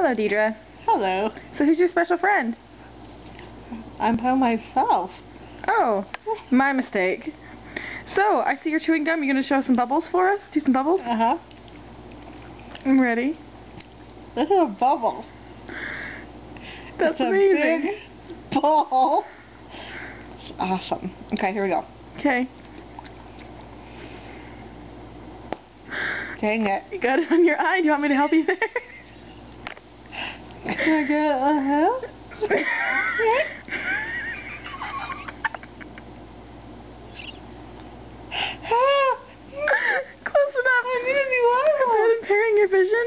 Hello, Deidre. Hello. So who's your special friend? I'm by myself. Oh, my mistake. So, I see you're chewing gum. You gonna show some bubbles for us? Do some bubbles? Uh-huh. I'm ready. This is a bubble. That's it's a amazing. Big ball. It's awesome. Okay, here we go. Okay. Dang it. You got it on your eye. Do you want me to help you there? Can I get a help? Close enough. I need a new eyeball. Is that impairing your vision?